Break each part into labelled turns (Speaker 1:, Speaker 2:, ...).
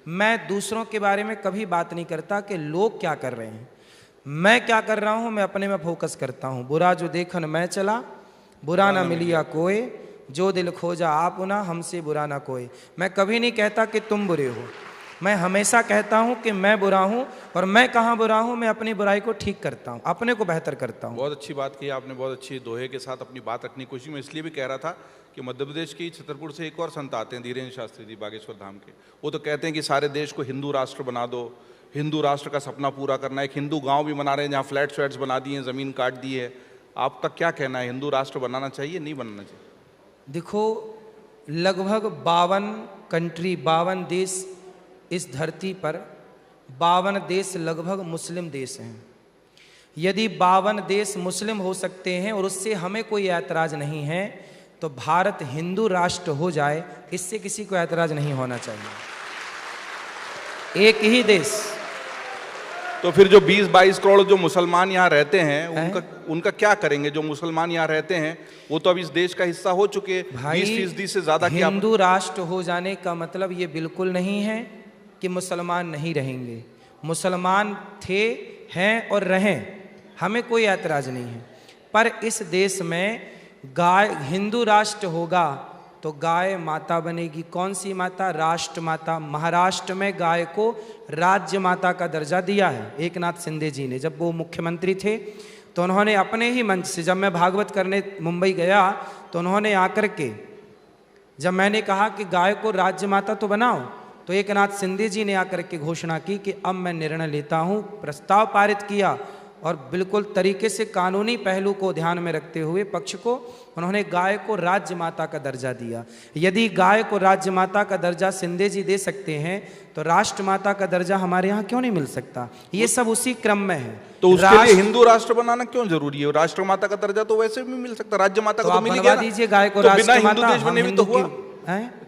Speaker 1: मैं दूसरों के बारे में कभी बात नहीं करता कि लोग क्या कर रहे हैं। मैं क्या कर रहा हूँ मैं अपने में फोकस करता हूँ। बुरा जो देखन मैं चला, बुरा ना मिलिया कोई, जो दिल खोजा आप ना, हमसे बुरा ना कोई। मैं कभी नहीं कहता कि तुम बुरे हो, मैं हमेशा कहता हूं कि मैं बुरा हूं, और मैं कहाँ बुरा हूं, मैं अपनी बुराई को ठीक करता हूं, अपने को बेहतर करता हूं।
Speaker 2: बहुत अच्छी बात की आपने, बहुत अच्छी दोहे के साथ अपनी बात रखने की कोशिश। मैं इसलिए भी कह रहा था कि मध्य प्रदेश की छतरपुर से एक और संत आते हैं, धीरेन्द्र शास्त्री जी, बागेश्वर धाम के। वो तो कहते हैं कि सारे देश को हिंदू राष्ट्र बना दो, हिंदू राष्ट्र का सपना पूरा करना है। एक हिंदू गाँव भी बना रहे हैं जहाँ फ्लैट्स व्लैट्स बना दिए हैं, ज़मीन काट दी है। आपका क्या कहना है, हिंदू राष्ट्र बनाना चाहिए नहीं बनाना चाहिए?
Speaker 1: देखो, लगभग 52 कंट्री, 52 देश इस धरती पर, 52 देश लगभग मुस्लिम देश हैं। यदि 52 देश मुस्लिम हो सकते हैं और उससे हमें कोई ऐतराज नहीं है, तो भारत हिंदू राष्ट्र हो जाए, इससे किसी को ऐतराज नहीं होना चाहिए। एक ही देश।
Speaker 2: तो फिर जो 20-22 करोड़ जो मुसलमान यहाँ रहते हैं, उनका क्या करेंगे? जो मुसलमान यहाँ रहते हैं वो तो अब इस देश का हिस्सा हो चुके, 20% से ज्यादा।
Speaker 1: हिंदू राष्ट्र हो जाने का मतलब ये बिल्कुल नहीं है कि मुसलमान नहीं रहेंगे। मुसलमान थे, हैं और रहें, हमें कोई ऐतराज नहीं है। पर इस देश में गाय, हिंदू राष्ट्र होगा तो गाय माता बनेगी। कौन सी माता? राष्ट्र माता। महाराष्ट्र में गाय को राज्य माता का दर्जा दिया है एकनाथ शिंदे जी ने। जब वो मुख्यमंत्री थे तो उन्होंने अपने ही मंच से, जब मैं भागवत करने मुंबई गया तो उन्होंने आकर के, जब मैंने कहा कि गाय को राज्य माता तो बनाओ, तो एकनाथ शिंदे जी ने आकर के घोषणा की कि अब मैं निर्णय लेता हूं, प्रस्ताव पारित किया, और बिल्कुल तरीके से कानूनी पहलू को ध्यान में रखते हुए पक्ष को उन्होंने गाय को राज्य माता का दर्जा दिया। यदि गाय को राज्य माता का दर्जा शिंदे जी दे सकते हैं तो राष्ट्र माता का दर्जा हमारे यहाँ क्यों नहीं मिल सकता? ये सब उसी क्रम में है।
Speaker 2: तो उसके लिए हिंदू राष्ट्र बनाना क्यों जरूरी है? राष्ट्र माता का दर्जा तो वैसे भी मिल सकता, राज्य माता का तो मिल गया ना।
Speaker 1: दीजिए गाय को राष्ट्र माता,
Speaker 2: बने भी तो हुआ।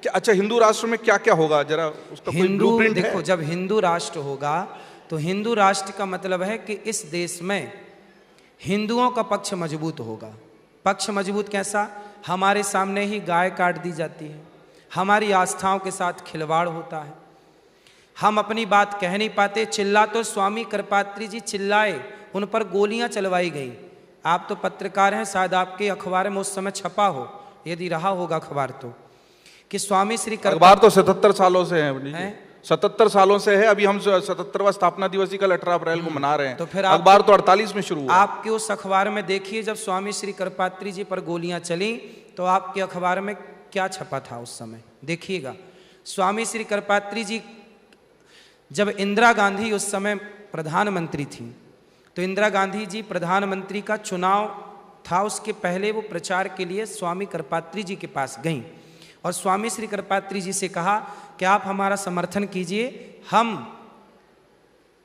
Speaker 2: अच्छा, हिंदू राष्ट्र में क्या क्या होगा जरा उसका कोई ब्लूप्रिंट है?
Speaker 1: देखो, जब हिंदू राष्ट्र होगा तो हिंदू राष्ट्र का मतलब है कि इस देश में हिंदुओं का पक्ष मजबूत होगा। पक्ष मजबूत कैसा? हमारे सामने ही गाय काट दी जाती है, हमारी आस्थाओं के साथ खिलवाड़ होता है, हम अपनी बात कह नहीं पाते। चिल्ला तो स्वामी कृपात्री जी चिल्लाए, उन पर गोलियां चलवाई गई। आप तो पत्रकार हैं, शायद आपके अखबार में उस समय छपा हो, यदि रहा होगा अखबार तो, कि स्वामी श्री
Speaker 2: अखबार तो 77 सालों से है, 77 सालों से है। अभी हम 77वां स्थापना दिवस कल 18 अप्रैल को मना रहे हैं।
Speaker 1: तो फिर
Speaker 2: अखबार तो 48 में शुरू हुआ।
Speaker 1: आपके उस अखबार में देखिए, जब स्वामी श्री कृपात्री जी पर गोलियां चली तो आपके अखबार में क्या छपा था उस समय, देखिएगा। स्वामी श्री कृपात्री जी, जब इंदिरा गांधी उस समय प्रधानमंत्री थी, तो इंदिरा गांधी जी प्रधानमंत्री का चुनाव था, उसके पहले वो प्रचार के लिए स्वामी कृपात्री जी के पास गईं और स्वामी श्री कृपात्री जी से कहा कि आप हमारा समर्थन कीजिए, हम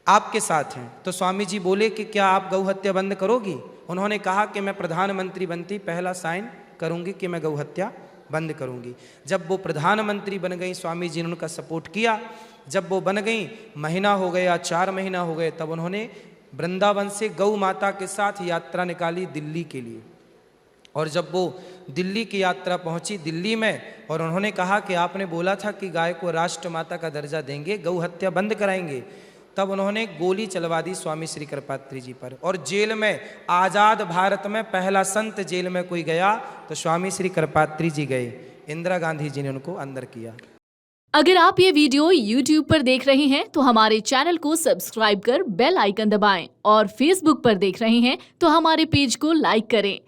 Speaker 1: आपके साथ हैं। तो स्वामी जी बोले कि क्या आप गौ हत्या बंद करोगी? उन्होंने कहा कि मैं प्रधानमंत्री बनती पहला साइन करूंगी कि मैं गौ हत्या बंद करूंगी। जब वो प्रधानमंत्री बन गई, स्वामी जी ने उनका सपोर्ट किया। जब वो बन गई, महीना हो गया, 4 महीना हो गए, तब उन्होंने वृंदावन से गौ माता के साथ यात्रा निकाली दिल्ली के लिए। और जब वो दिल्ली की यात्रा पहुंची, दिल्ली में, और उन्होंने कहा कि आपने बोला था कि गाय को राष्ट्र माता का दर्जा देंगे, गौ हत्या बंद कराएंगे, तब उन्होंने गोली चलवा दी स्वामी श्री कृपात्री जी पर। और जेल में, आज़ाद भारत में पहला संत जेल में कोई गया तो स्वामी श्री कृपात्री जी गए, इंदिरा गांधी जी ने उनको अंदर किया।
Speaker 3: अगर आप ये वीडियो YouTube पर देख रहे हैं तो हमारे चैनल को सब्सक्राइब कर बेल आइकन दबाएं, और Facebook पर देख रहे हैं तो हमारे पेज को लाइक करें।